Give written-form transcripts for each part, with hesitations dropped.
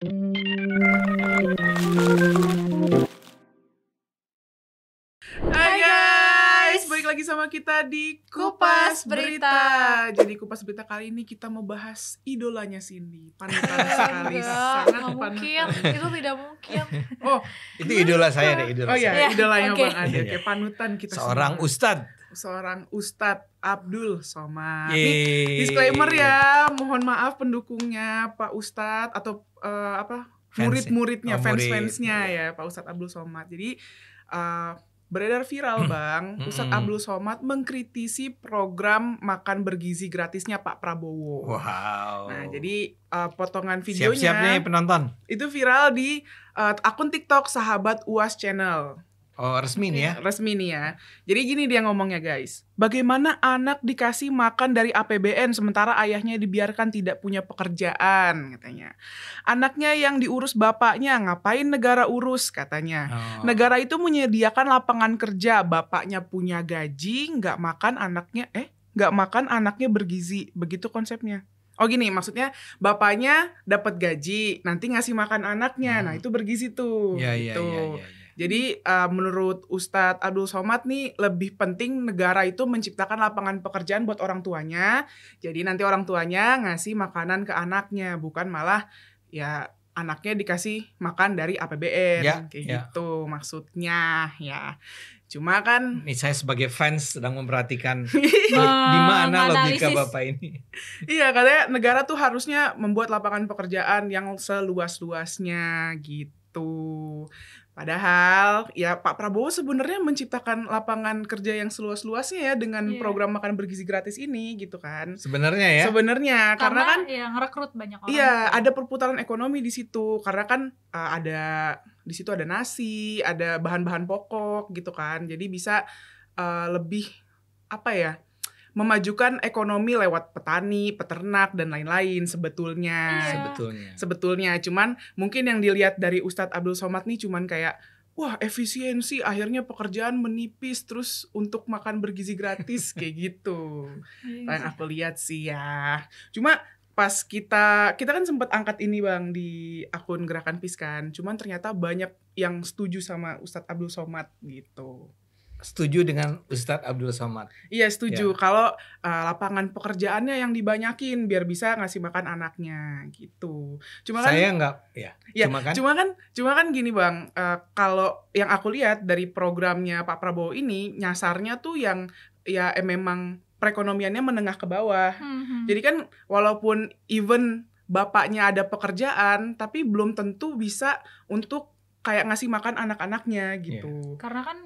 Hai guys, balik lagi sama kita di Kupas Berita. Jadi Kupas Berita kali ini kita mau bahas idolanya Cindy. Panutan sekali, sangat mungkin. panutan. Itu tidak mungkin. Oh, itu idola saya deh, idola. Oh iya, saya. idolanya Oke. Bang Ade. Kayak panutan kita Seorang semua. Ustadz. Ustadz Abdul Somad. Yeay. Nih, disclaimer ya, mohon maaf pendukungnya Pak Ustadz atau murid-muridnya, fans-fansnya ya Pak Ustadz Abdul Somad. Jadi beredar viral Bang, Ustadz Abdul Somad mengkritisi program makan bergizi gratisnya Pak Prabowo. Wow. Nah, jadi potongan videonya Siap-siap nih penonton. itu viral di akun TikTok Sahabat UAS Channel. Oh, resmi nih ya. Resmi nih ya. Jadi gini dia ngomongnya guys. Bagaimana anak dikasih makan dari APBN sementara ayahnya dibiarkan tidak punya pekerjaan katanya. Anaknya yang diurus bapaknya, ngapain negara urus katanya. Oh. Negara itu menyediakan lapangan kerja, bapaknya punya gaji, nggak makan anaknya bergizi. Begitu konsepnya. Oh gini, maksudnya bapaknya dapat gaji, nanti ngasih makan anaknya. Nah, itu bergizi tuh. Iya. Jadi menurut Ustadz Abdul Somad nih lebih penting negara itu menciptakan lapangan pekerjaan buat orang tuanya. Jadi nanti orang tuanya ngasih makanan ke anaknya, bukan malah ya anaknya dikasih makan dari APBN gitu maksudnya ya. Cuma kan Nih saya sebagai fans sedang memperhatikan di mana logika Bapak ini. Iya, katanya negara tuh harusnya membuat lapangan pekerjaan yang seluas-luasnya gitu. Padahal ya Pak Prabowo sebenarnya menciptakan lapangan kerja yang seluas-luasnya ya dengan program makan bergizi gratis ini gitu kan. Sebenarnya ya. Sebenarnya karena kan ya ngerekrut banyak orang. Iya, ada perputaran ekonomi di situ karena kan ada di situ ada nasi, ada bahan-bahan pokok gitu kan. Jadi bisa lebih memajukan ekonomi lewat petani, peternak dan lain-lain sebetulnya. Sebetulnya cuman mungkin yang dilihat dari Ustadz Abdul Somad nih cuman kayak wah efisiensi akhirnya pekerjaan menipis terus untuk makan bergizi gratis kayak gitu. Yang aku lihat sih ya. Cuma pas kita kan sempat angkat ini Bang di akun Gerakan PIS kan. Cuman ternyata banyak yang setuju sama Ustadz Abdul Somad gitu. Setuju dengan Ustadz Abdul Somad. Iya setuju. Kalau lapangan pekerjaannya yang dibanyakin biar bisa ngasih makan anaknya gitu. Cuma kan Saya enggak ya. Cuma kan gini Bang, kalau yang aku lihat dari programnya Pak Prabowo ini nyasarnya tuh yang ya memang perekonomiannya menengah ke bawah. Jadi kan walaupun even bapaknya ada pekerjaan tapi belum tentu bisa untuk kayak ngasih makan anak-anaknya gitu. Karena kan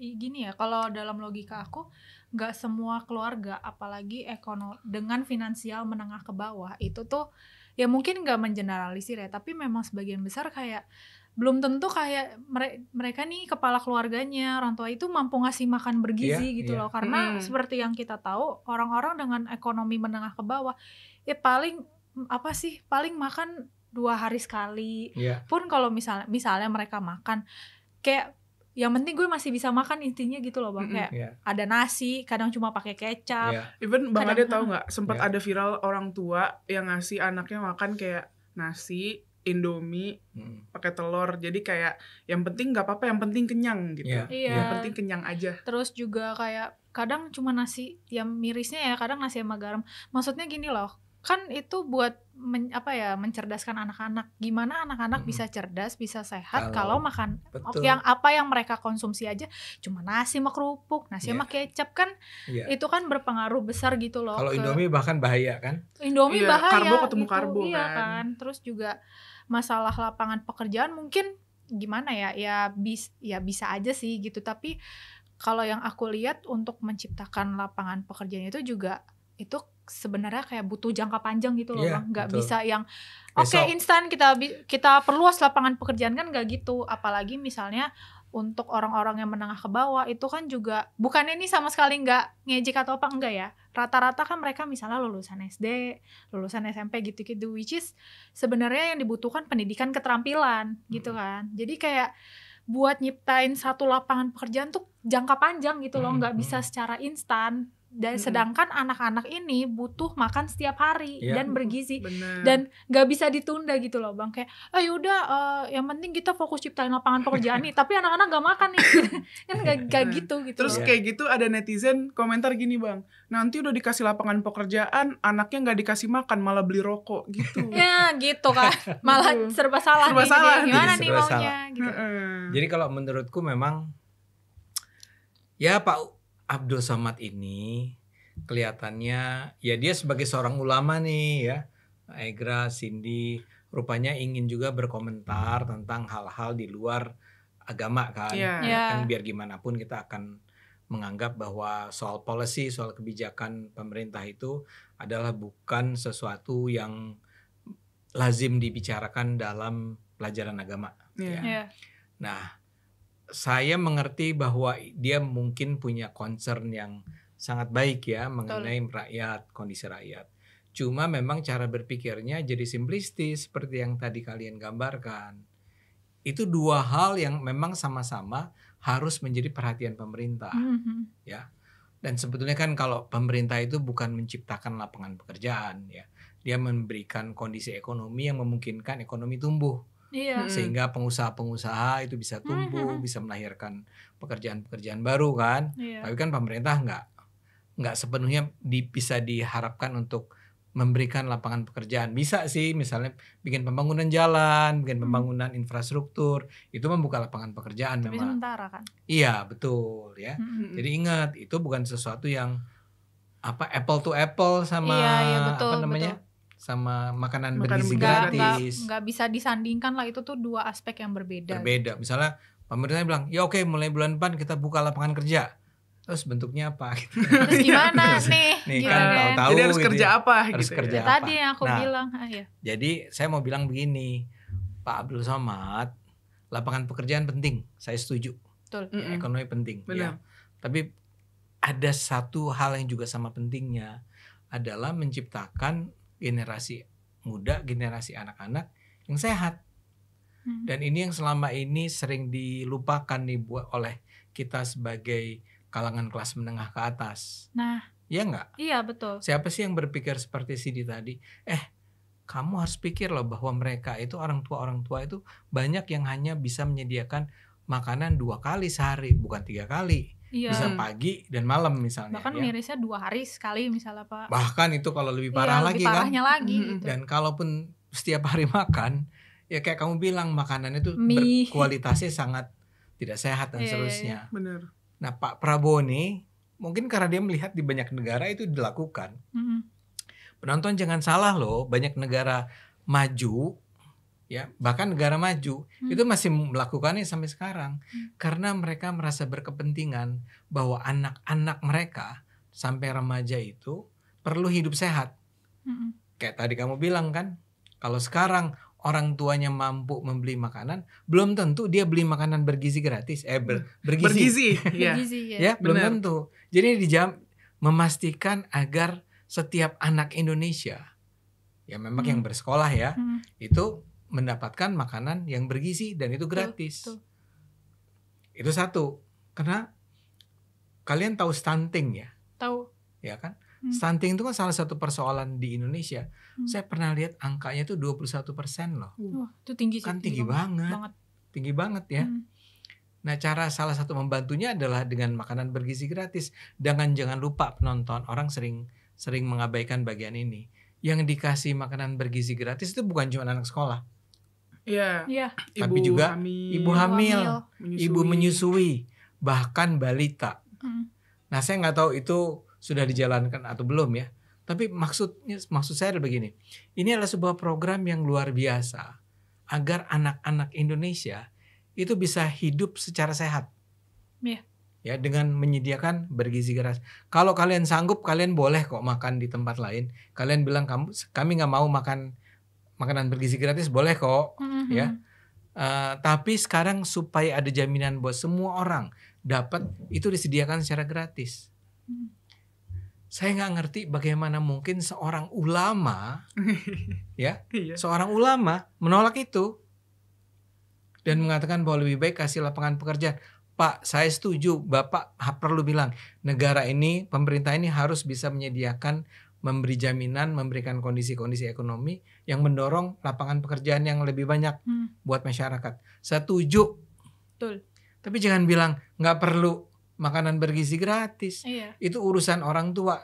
gini ya, kalau dalam logika aku nggak semua keluarga apalagi dengan finansial menengah ke bawah itu tuh ya mungkin nggak mengeneralisir ya, tapi memang sebagian besar kayak belum tentu kayak mereka nih kepala keluarganya orang tua itu mampu ngasih makan bergizi gitu loh. Karena seperti yang kita tahu orang-orang dengan ekonomi menengah ke bawah ya paling makan 2 hari sekali. Pun kalau misalnya mereka makan kayak yang penting gue masih bisa makan intinya gitu loh Bang. Kayak ada nasi, kadang cuma pakai kecap. Even Bang Ade tahu nggak sempat ada viral orang tua yang ngasih anaknya makan kayak nasi, Indomie, pakai telur. Jadi kayak yang penting nggak apa-apa, yang penting kenyang gitu. Yang penting kenyang aja. Terus juga kayak kadang cuma nasi, yang mirisnya ya kadang nasi sama garam. Maksudnya gini loh, kan itu buat mencerdaskan anak-anak. Gimana anak-anak bisa cerdas, bisa sehat kalau makan yang mereka konsumsi aja cuma nasi sama kerupuk, nasi sama kecap kan. Itu kan berpengaruh besar gitu loh. Kalau Indomie bahkan bahaya kan? Indomie bahaya. Karbo ketemu gitu. karbo kan. Terus juga masalah lapangan pekerjaan mungkin gimana ya bisa aja sih gitu. Tapi kalau yang aku lihat untuk menciptakan lapangan pekerjaan itu juga itu sebenarnya kayak butuh jangka panjang gitu loh Bang. Nggak bisa yang instan kita perluas lapangan pekerjaan kan nggak gitu. Apalagi misalnya untuk orang-orang yang menengah ke bawah itu kan juga bukan ini sama sekali nggak ngejek atau apa enggak ya. Rata-rata kan mereka misalnya lulusan SD, lulusan SMP gitu-gitu, which is sebenarnya yang dibutuhkan pendidikan keterampilan gitu kan. Jadi kayak buat nyiptain satu lapangan pekerjaan tuh jangka panjang gitu loh, nggak bisa secara instan. Dan sedangkan anak-anak ini butuh makan setiap hari dan bergizi. Bener. Dan nggak bisa ditunda gitu loh Bang, kayak yaudah yang penting kita fokus ciptain lapangan pekerjaan nih, tapi anak-anak nggak makan nih kan nggak gitu Terus kayak gitu ada netizen komentar gini Bang, nanti udah dikasih lapangan pekerjaan anaknya nggak dikasih makan malah beli rokok gitu. Ya gitu kan, malah serba salah nih, gimana nih maunya gitu. Jadi kalau menurutku memang ya Pak Abdul Somad ini kelihatannya ya dia sebagai seorang ulama nih ya, Egra, Cindy rupanya ingin juga berkomentar tentang hal-hal di luar agama kan. Kan biar gimana pun kita akan menganggap bahwa soal policy, soal kebijakan pemerintah itu adalah bukan sesuatu yang lazim dibicarakan dalam pelajaran agama. Nah, saya mengerti bahwa dia mungkin punya concern yang sangat baik ya mengenai rakyat, kondisi rakyat. Cuma memang cara berpikirnya jadi simplistis seperti yang tadi kalian gambarkan. Itu dua hal yang memang sama-sama harus menjadi perhatian pemerintah, ya. Dan sebetulnya kan kalau pemerintah itu bukan menciptakan lapangan pekerjaan, ya, dia memberikan kondisi ekonomi yang memungkinkan ekonomi tumbuh. Sehingga pengusaha-pengusaha itu bisa tumbuh, bisa melahirkan pekerjaan-pekerjaan baru kan. Tapi kan pemerintah nggak sepenuhnya bisa diharapkan untuk memberikan lapangan pekerjaan. Bisa sih misalnya bikin pembangunan jalan, bikin pembangunan infrastruktur, itu membuka lapangan pekerjaan. Tapi memang. Sementara kan. Iya betul ya. Jadi ingat itu bukan sesuatu yang apple to apple sama betul, apa namanya? Betul. Sama makanan bergizi gratis. Nggak bisa disandingkan lah, itu tuh dua aspek yang berbeda. Misalnya pemerintah bilang, ya oke, mulai bulan depan kita buka lapangan kerja. Terus bentuknya apa? Terus gimana nih kan tahu-tahu. Jadi harus gitu kerja apa? Harus gitu kerja ya. apa? Tadi yang aku bilang. Jadi saya mau bilang begini, Pak Abdul Somad, lapangan pekerjaan penting, saya setuju. Betul. Ya, ekonomi penting. Ya. Tapi ada satu hal yang juga sama pentingnya, adalah menciptakan generasi muda, generasi anak-anak yang sehat. Dan ini yang selama ini sering dilupakan nih oleh kita sebagai kalangan kelas menengah ke atas. Nah, iya nggak? Iya betul. Siapa sih yang berpikir seperti Cindy tadi? Kamu harus pikir loh bahwa mereka itu orang tua itu banyak yang hanya bisa menyediakan makanan 2 kali sehari, bukan 3 kali. Bisa pagi dan malam misalnya. Bahkan mirisnya 2 hari sekali misalnya Pak. Bahkan itu kalau lebih parah lagi lebih parahnya kan. Lagi, gitu. Dan kalaupun setiap hari makan, ya kayak kamu bilang makanan itu berkualitasnya sangat tidak sehat dan seterusnya. Bener. Nah Pak Prabowo nih mungkin karena dia melihat di banyak negara itu dilakukan. Penonton jangan salah loh, banyak negara maju, ya bahkan negara maju itu masih melakukannya sampai sekarang karena mereka merasa berkepentingan bahwa anak-anak mereka sampai remaja itu perlu hidup sehat. Kayak tadi kamu bilang kan, kalau sekarang orang tuanya mampu membeli makanan, belum tentu dia beli makanan bergizi gratis. Bergizi. Ya, belum tentu. Jadi memastikan agar setiap anak Indonesia, ya memang yang bersekolah ya, itu mendapatkan makanan yang bergizi dan itu gratis. Betul. Itu satu. Karena kalian tahu stunting ya? Tahu. Ya kan? Stunting itu kan salah satu persoalan di Indonesia. Saya pernah lihat angkanya itu 21% loh. Itu tinggi sih. Kan tinggi banget. Tinggi banget ya. Nah, cara salah satu membantunya adalah dengan makanan bergizi gratis. Jangan lupa penonton, orang sering mengabaikan bagian ini. Yang dikasih makanan bergizi gratis itu bukan cuma anak sekolah. Iya. Tapi juga ibu hamil, ibu menyusui, bahkan balita. Nah, saya nggak tahu itu sudah dijalankan atau belum ya. Tapi maksud saya adalah begini. Ini adalah sebuah program yang luar biasa agar anak-anak Indonesia itu bisa hidup secara sehat. Ya, dengan menyediakan bergizi gratis. Kalau kalian sanggup, kalian boleh kok makan di tempat lain. Kalian bilang kami nggak mau makan makanan bergizi gratis, boleh kok. Ya. Tapi sekarang supaya ada jaminan buat semua orang dapat, itu disediakan secara gratis. Saya nggak ngerti bagaimana mungkin seorang ulama, ya, seorang ulama menolak itu dan mengatakan bahwa lebih baik kasih lapangan pekerjaan. Pak, saya setuju. Bapak perlu bilang, negara ini, pemerintah ini harus bisa menyediakan, memberi jaminan, memberikan kondisi-kondisi ekonomi yang mendorong lapangan pekerjaan yang lebih banyak buat masyarakat. Setuju. Betul. Tapi jangan bilang nggak perlu makanan bergizi gratis. Iya. Itu urusan orang tua.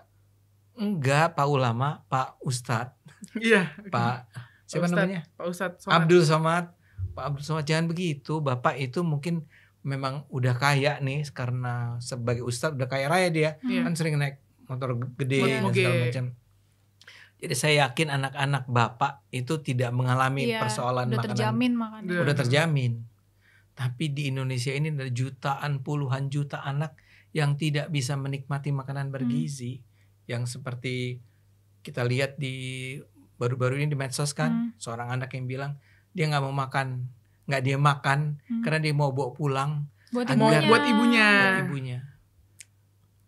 Enggak, Pak Ulama, Pak Ustadz. Iya. Pak siapa namanya? Pak Ustadz Somad. Abdul Somad. Pak Abdul Somad, jangan begitu. Bapak itu mungkin memang udah kaya nih, karena sebagai ustadz udah kaya raya dia, kan sering naik motor gede dan segala macam. Jadi saya yakin anak-anak bapak itu tidak mengalami persoalan udah makanan. Terjamin makannya. Udah terjamin. Tapi di Indonesia ini ada jutaan, puluhan juta anak yang tidak bisa menikmati makanan bergizi, yang seperti kita lihat di baru-baru ini di medsos kan, seorang anak yang bilang dia nggak mau makan. Nggak dia makan karena dia mau bawa pulang buat ibunya.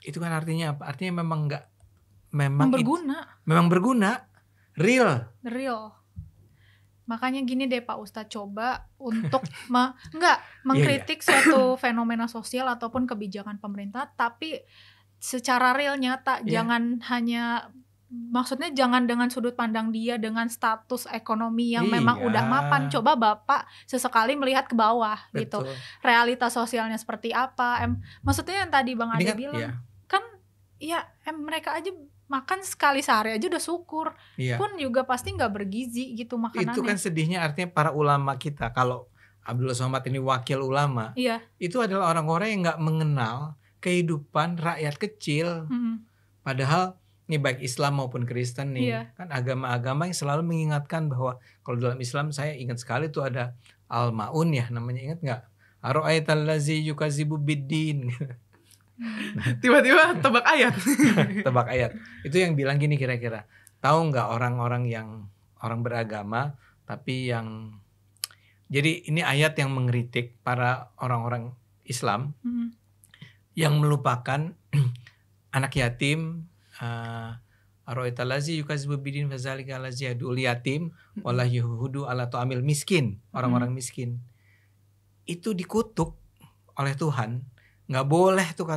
Itu kan artinya apa? Artinya memang berguna, real. Makanya gini deh Pak Ustadz, coba untuk mengkritik suatu fenomena sosial ataupun kebijakan pemerintah, tapi secara real nyata, jangan hanya, maksudnya jangan dengan sudut pandang dia dengan status ekonomi yang memang udah mapan. Coba Bapak sesekali melihat ke bawah. Betul. Gitu. Realitas sosialnya seperti apa? Maksudnya yang tadi Bang Ade bilang, kan mereka aja makan sekali sehari aja udah syukur. Pun juga pasti nggak bergizi gitu makanannya. Itu kan sedihnya, artinya para ulama kita, kalau Abdul Somad ini wakil ulama, itu adalah orang-orang yang nggak mengenal kehidupan rakyat kecil. Padahal ini baik Islam maupun Kristen nih, kan agama-agama yang selalu mengingatkan bahwa, kalau dalam Islam saya ingat sekali tuh ada Al-Ma'un ya namanya, ingat nggak? Ara'aital ladzi yukadzibu biddin. Tiba-tiba tebak ayat. Tebak ayat. Itu yang bilang gini kira-kira. Tahu nggak orang-orang yang orang beragama tapi yang, jadi ini ayat yang mengkritik para orang-orang Islam yang melupakan anak yatim. Ara'aital ladzi yukadzibu biddin fadzalika allazi yad'ul yatim wala yuhudu ala ta'amil miskin, orang-orang miskin. Itu dikutuk oleh Tuhan. Nggak boleh tuh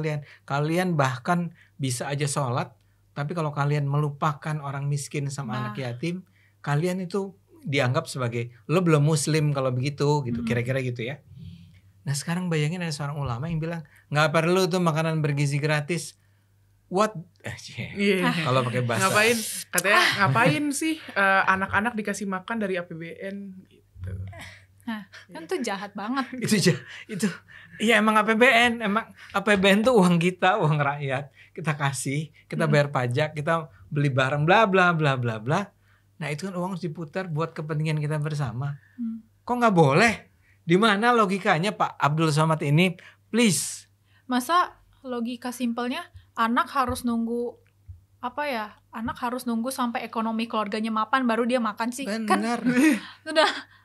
kalian bahkan bisa aja sholat, tapi kalau kalian melupakan orang miskin sama anak yatim, kalian itu dianggap sebagai lo belum muslim kalau begitu gitu, kira-kira gitu ya. Nah sekarang bayangin ada seorang ulama yang bilang nggak perlu tuh makanan bergizi gratis. What? Kalau pakai bahasa. Ngapain sih anak-anak dikasih makan dari APBN gitu. Nah, kan tuh jahat banget. Itu iya, emang APBN tuh uang kita, uang rakyat. Kita kasih, kita bayar pajak, kita beli barang bla bla bla bla bla. Nah, itu kan uang harus diputar buat kepentingan kita bersama. Kok nggak boleh? Di mana logikanya Pak Abdul Somad ini? Please. Masa logika simpelnya anak harus nunggu anak harus nunggu sampai ekonomi keluarganya mapan baru dia makan sih. Benar.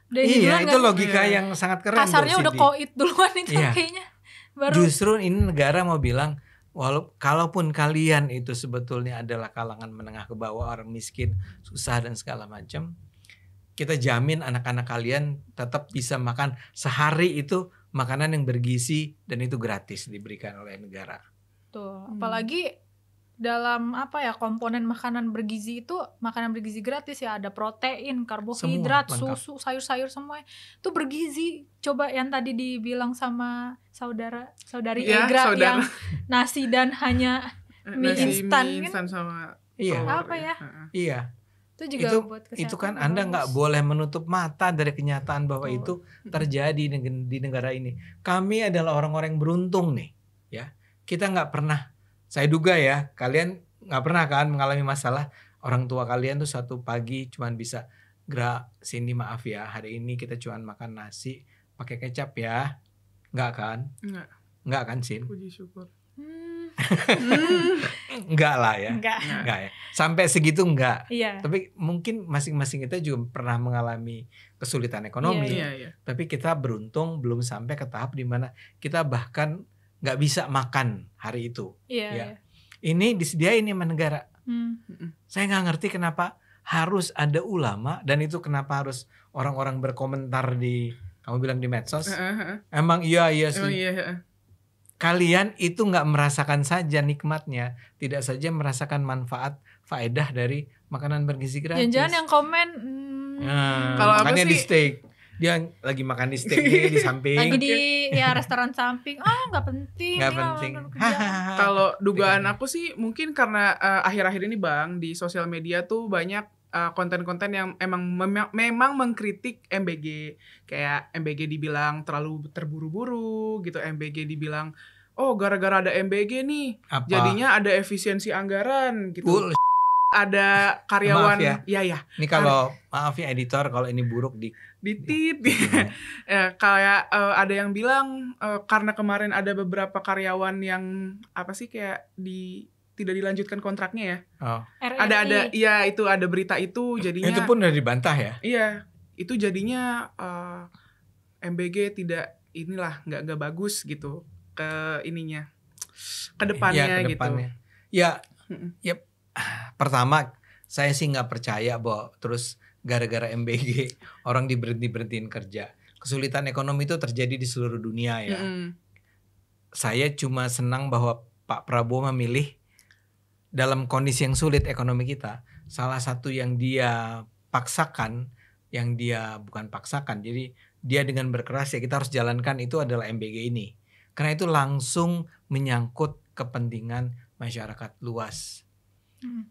Kan iya, itu logika yang sangat keren. Kasarnya udah koit duluan itu kayaknya. Justru ini negara mau bilang, kalaupun kalian itu sebetulnya adalah kalangan menengah ke bawah, orang miskin, susah dan segala macam, kita jamin anak-anak kalian tetap bisa makan sehari itu makanan yang bergizi, dan itu gratis diberikan oleh negara. Tuh, apalagi dalam komponen makanan bergizi itu, makanan bergizi gratis ya, ada protein, karbohidrat, susu, sayur-sayur, semua itu bergizi. Coba yang tadi dibilang sama saudari Egra yang nasi dan hanya mie instan sama Iya. Itu juga buat kesehatan. Itu kan Anda nggak boleh menutup mata dari kenyataan bahwa itu terjadi di negara ini. Kami adalah orang-orang yang beruntung nih, ya. Kita nggak pernah, saya duga ya, kalian nggak pernah kan mengalami masalah orang tua kalian tuh satu pagi cuman bisa, Cindy maaf ya, hari ini kita cuman makan nasi pakai kecap ya, nggak kan? Nggak kan, Sin? Puji syukur. Enggak lah ya. Enggak ya. Sampai segitu enggak. Iya. Tapi mungkin masing-masing kita juga pernah mengalami kesulitan ekonomi. Iya. Tapi kita beruntung belum sampai ke tahap di mana kita bahkan nggak bisa makan hari itu. Iya. Ya. Ini disediain sama negara. Saya nggak ngerti kenapa harus ada ulama, dan itu kenapa harus orang-orang berkomentar di, kamu bilang di medsos. Emang iya sih. kalian itu nggak merasakan saja nikmatnya, tidak saja merasakan manfaat faedah dari makanan bergizi gratis. Jangan yang komen Kalau aku makannya di sih- steak, dia lagi makan di steak nih di samping. lagi di ya restoran samping. Nggak penting. Nggak ini mah penting. nonton kerjaan. Kalau dugaan aku sih mungkin karena akhir-akhir ini Bang di sosial media tuh banyak konten-konten yang memang mengkritik MBG. Kayak MBG dibilang terlalu terburu-buru gitu, MBG dibilang gara-gara ada MBG nih Apa? jadinya ada efisiensi anggaran gitu. Bull. Ada karyawan Maaf ya. ya Ini kalau maaf ya editor kalau ini buruk ditit ya, kayak ada yang bilang karena kemarin ada beberapa karyawan yang apa sih kayak tidak dilanjutkan kontraknya ya. RRI. Ada iya itu ada berita itu jadinya. Itu pun udah dibantah ya. Iya, itu jadinya MBG tidak inilah nggak bagus gitu ke ininya. Ke depannya ke gitu. depannya. Ya, Mm-mm. ya pertama saya sih nggak percaya bahwa terus gara-gara MBG orang diberhentiin kerja. Kesulitan ekonomi itu terjadi di seluruh dunia ya. Mm-mm. Saya cuma senang bahwa Pak Prabowo memilih dalam kondisi yang sulit ekonomi kita, salah satu yang dia paksakan, yang dia bukan paksakan, jadi dia dengan berkeras ya kita harus jalankan itu adalah MBG ini. Karena itu langsung menyangkut kepentingan masyarakat luas.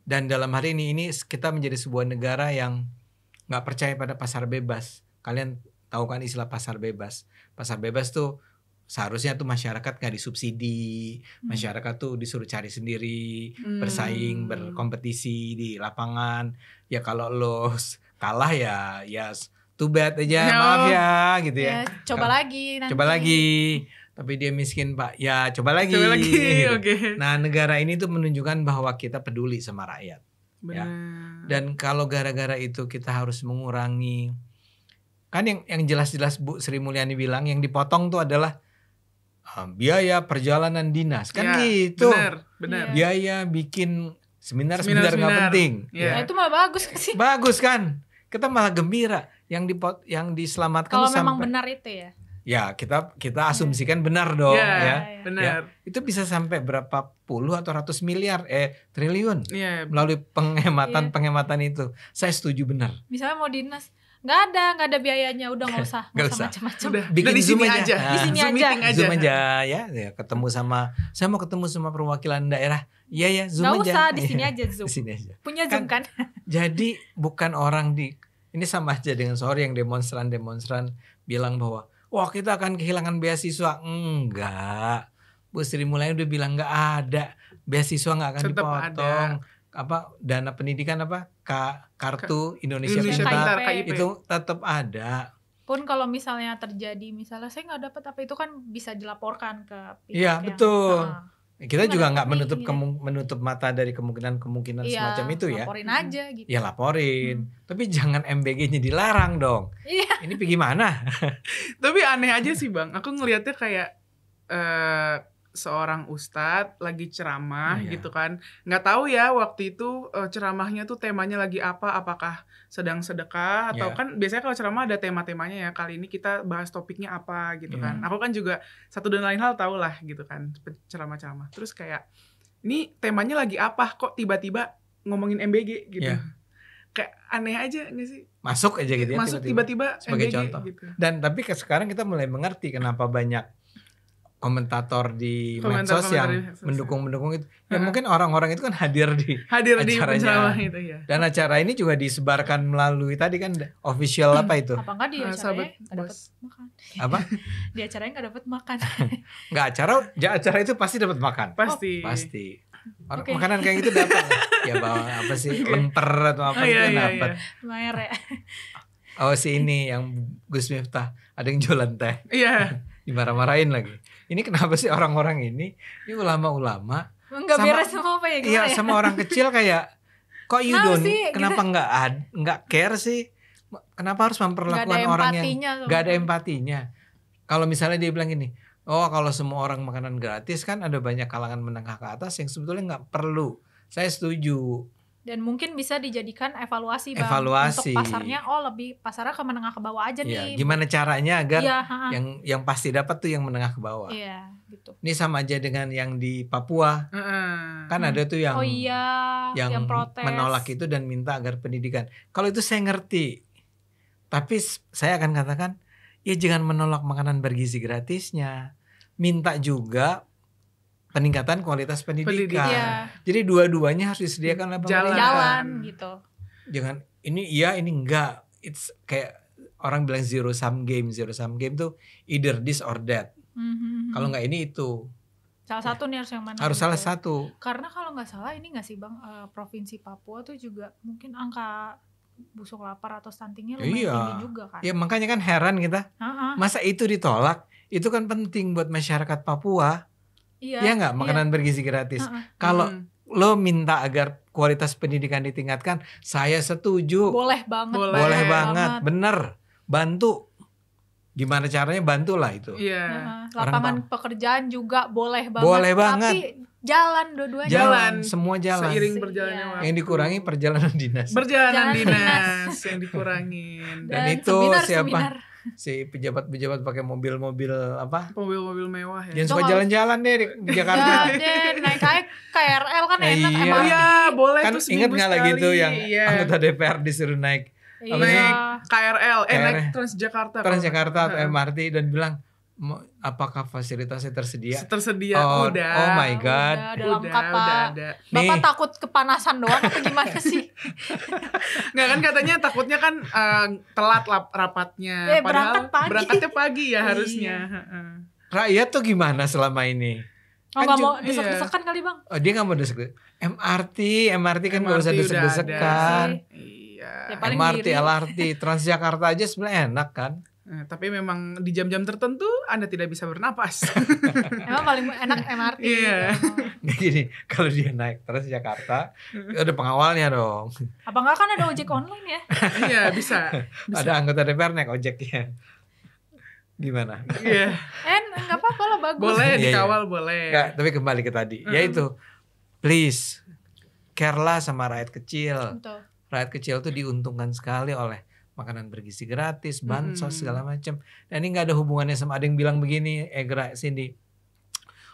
Dan dalam hari ini kita menjadi sebuah negara yang nggak percaya pada pasar bebas. Kalian tahu kan istilah pasar bebas? Pasar bebas tuh seharusnya tuh masyarakat nggak disubsidi, masyarakat tuh disuruh cari sendiri, bersaing, berkompetisi di lapangan. Ya kalau lo kalah ya too bad aja, maaf ya gitu ya. Coba lagi nanti. Coba lagi. Tapi dia miskin Pak, ya coba lagi. Coba lagi, gitu. oke. Nah negara ini tuh menunjukkan bahwa kita peduli sama rakyat. Benar. Ya. Dan kalau gara-gara itu kita harus mengurangi, kan yang jelas-jelas Bu Sri Mulyani bilang yang dipotong tuh adalah biaya perjalanan dinas kan ya, gitu. Benar. Biaya bikin seminar nggak penting. Ya. Itu mah bagus sih. Bagus kan? Kita malah gembira yang diselamatkan Kalau sampai memang benar itu ya. Ya kita asumsikan benar dong ya. Benar. Ya, itu bisa sampai berapa puluh atau ratus miliar triliun melalui penghematan itu. Saya setuju benar. Misalnya mau dinas nggak ada biayanya, udah nggak usah macam-macam. Udah bikin di sini Zoom aja. Di sini Zoom aja. meeting aja. Zoom aja ya, ketemu saya mau ketemu sama perwakilan daerah. Iya ya, Zoom nggak aja. Usah di sini aja Zoom. Di sini aja. Punya Zoom kan? Jadi bukan orang ini sama aja dengan yang demonstran bilang bahwa wah kita akan kehilangan beasiswa. Enggak. Bu Sri Mulyani udah bilang enggak ada. Beasiswa enggak akan tetap dipotong. Dana pendidikan kartu Indonesia Pintar, KIP. itu tetap ada. Pun kalau misalnya terjadi, misalnya saya nggak dapat apa, itu kan bisa dilaporkan ke pihak Iya, yang, betul. Kita juga nggak menutup menutup mata dari kemungkinan semacam itu ya. Laporin aja gitu. Ya laporin. Tapi jangan MBG-nya dilarang dong. Iya. Ini gimana? Tapi aneh aja sih Bang. Aku ngelihatnya kayak seorang ustadz lagi ceramah gitu kan. Nggak tahu ya waktu itu ceramahnya tuh temanya lagi apa. Apakah sedang sedekah atau kan biasanya kalau ceramah ada tema-temanya ya. Kali ini kita bahas topiknya apa gitu kan. Aku kan juga satu dan lain hal tahu lah gitu kan ceramah-ceramah. Terus kayak ini temanya lagi apa kok tiba-tiba ngomongin MBG gitu. Kayak aneh aja nggak sih? Masuk aja gitu ya. Masuk tiba-tiba sebagai MBG, contoh. gitu. Dan tapi sekarang kita mulai mengerti kenapa banyak komentator di medsos yang mendukung itu. Ya mungkin orang-orang itu kan hadir di penceramah itu ya. Dan acara ini juga disebarkan melalui tadi kan official apa itu? Apa enggak di acaranya nggak dapat makan? Apa? Di acaranya nggak dapat makan. Nggak acara itu pasti dapat makan. Pasti. Makanan kayak gitu dapat. Ya bawa apa sih lemper atau apa itu dapat. Lumayan ya. Oh si ini yang Gus Miftah ada yang jualan teh. Iya. Dimarah-marahin lagi. Ini kenapa sih orang-orang ini ulama-ulama nggak beres sama apa ya? Iya ya? Sama orang kecil kayak kok kenapa gitu? nggak care sih? Kenapa harus memperlakukan orang yang nggak ada empatinya? Kalau misalnya dia bilang gini, kalau semua orang makanan gratis kan ada banyak kalangan menengah ke atas yang sebetulnya nggak perlu. Saya setuju. Dan mungkin bisa dijadikan evaluasi Bang. Evaluasi. Untuk pasarnya ke menengah ke bawah aja nih. Gimana caranya agar ya, yang pasti dapat tuh yang menengah ke bawah. Iya. gitu. Ini sama aja dengan yang di Papua. Kan ada tuh yang yang protes, menolak itu dan minta agar pendidikan. Kalau itu saya ngerti. Tapi saya akan katakan, ya jangan menolak makanan bergizi gratisnya. Minta juga peningkatan kualitas pendidikan. Iya. Jadi dua-duanya harus disediakan oleh pemerintah. Jalan gitu. Jangan ini iya ini enggak. It's kayak orang bilang zero sum game tuh either this or that. Kalau enggak ini itu. Salah satu nih harus yang mana? Harus gitu. salah satu. Karena kalau nggak salah ini nggak sih Bang, provinsi Papua tuh juga mungkin angka busuk lapar atau stuntingnya lumayan tinggi juga kan. Ya makanya kan heran kita. Masa itu ditolak? Itu kan penting buat masyarakat Papua. Iya. Ya enggak makanan bergizi gratis. Kalau lo minta agar kualitas pendidikan ditingkatkan, saya setuju. Boleh banget. Boleh banget. Bener. Bantu. Gimana caranya bantulah itu. Iya. Lapangan pekerjaan juga boleh banget. Boleh banget. Tapi jalan dua-duanya. Jalan, semua jalan. Seiring berjalannya waktu. Yang dikurangi perjalanan dinas. Perjalanan dinas yang dikurangin. Dan itu siapa? Si pejabat-pejabat pakai mobil-mobil apa? Mobil-mobil mewah ya. Jangan suka jalan-jalan deh di Jakarta. Deh, naik KRL kan enak. Iya, boleh kan tuh ingat nggak lagi tuh yang anggota DPR disuruh naik naik KRL, naik Transjakarta atau MRT dan bilang apakah fasilitasnya tersedia? Tersedia, udah. Oh my god. Udah lengkap Pak. Udah ada. Bapak takut kepanasan doang atau gimana sih? Nggak kan katanya takutnya kan telat rapatnya. Padahal berangkatnya pagi ya harusnya. Rakyat tuh gimana selama ini? Nggak mau desek-desekan kali Bang. Oh dia nggak mau desek. MRT kan nggak usah desek-desekan. Iya. MRT, LRT, Transjakarta aja sebenarnya enak kan. Tapi memang di jam-jam tertentu Anda tidak bisa bernapas. Emang paling enak MRT. Iya. Gini, kalau dia naik Transjakarta, ada pengawalnya dong. Apa enggak kan ada ojek online ya? Iya, bisa. Ada anggota DPR naik ojeknya. Gimana? Iya. Enggak apa-apa lah, bagus. Boleh dikawal, boleh. Enggak, tapi kembali ke tadi. Yaitu, please, care lah sama rakyat kecil. Betul. Rakyat kecil tuh diuntungkan sekali oleh makanan bergizi gratis, bansos segala macam. Dan ini nggak ada hubungannya sama ada yang bilang begini, Egra, Cindy.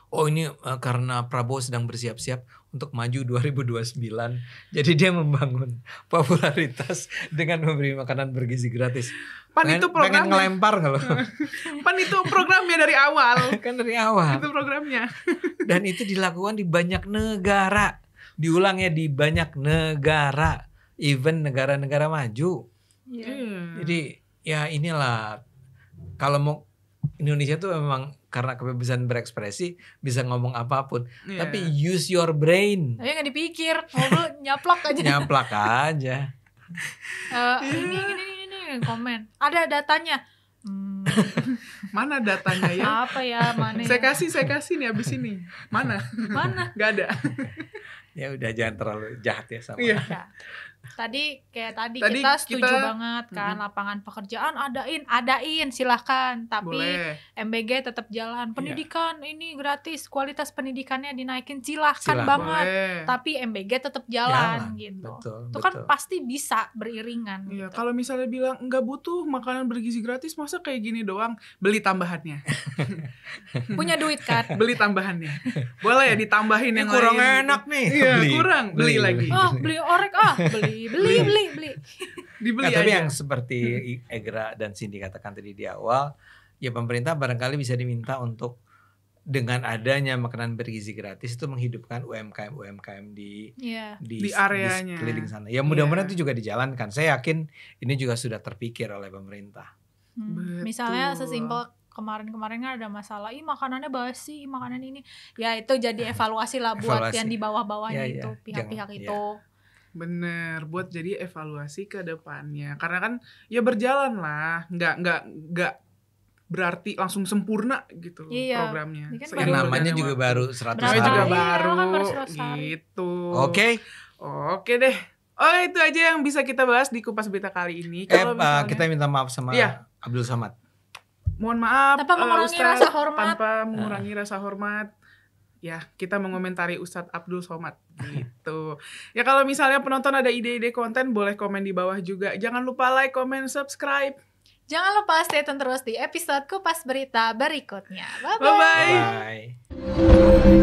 Oh ini karena Prabowo sedang bersiap-siap untuk maju 2029. Jadi dia membangun popularitas dengan memberi makanan bergizi gratis. Itu programnya. Pengen ngelempar nggak lo? Itu programnya dari awal. Kan dari awal. Itu programnya. Dan itu dilakukan di banyak negara. Diulang ya, di banyak negara. Even negara-negara maju. Jadi ya inilah, kalau mau Indonesia tuh memang karena kebebasan berekspresi bisa ngomong apapun, tapi use your brain. Tapi nggak dipikir, ngobrol nyaplak aja. Nyaplak aja. Ini komen. Ada datanya. Mana datanya ya? Apa ya? Mana? Saya kasih nih abis ini. Mana? Gak ada. Ya udah jangan terlalu jahat ya sama. Iya. Tadi kita setuju banget kan, lapangan pekerjaan adain silahkan, tapi boleh. MBG tetap jalan, pendidikan ini gratis, kualitas pendidikannya dinaikin silahkan banget, boleh. Tapi MBG tetap jalan gitu. Betul. Itu kan pasti bisa beriringan. Iya, gitu. kalau misalnya bilang nggak butuh makanan bergizi gratis, masa kayak gini doang, beli tambahannya. Punya duit kan? Beli tambahannya. Boleh ditambahin yang kurang lain. Enak nih. Iya, kurang. Beli lagi. Beli orek beli. Dibeli tapi aja. yang seperti Egra dan Cindy katakan tadi di awal, ya pemerintah barangkali bisa diminta untuk dengan adanya makanan bergizi gratis itu menghidupkan UMKM di areanya, di sekeliling sana. Ya mudah-mudahan itu juga dijalankan. Saya yakin ini juga sudah terpikir oleh pemerintah. Misalnya sesimpel kemarin-kemarin kan ada masalah, makanannya basi, makanan ini. Ya itu jadi evaluasi lah buat yang di bawah-bawahnya itu, pihak-pihak itu. Bener, buat jadi evaluasi ke depannya. Karena kan ya berjalan lah, nggak berarti langsung sempurna gitu programnya. Kan namanya juga baru 100 hari. Juga baru gitu. Oke deh. Oh itu aja yang bisa kita bahas di Kupas Berita kali ini. Kita minta maaf sama Abdul Somad. Mohon maaf tanpa mengurangi rasa hormat. Tanpa mengurangi rasa hormat. Ya, kita mengomentari Ustadz Abdul Somad gitu. Ya kalau misalnya penonton ada ide-ide konten boleh komen di bawah juga. Jangan lupa like, comment, subscribe. Jangan lupa stay tune terus di episode Kupas Berita berikutnya. Bye-bye. Bye-bye. Bye.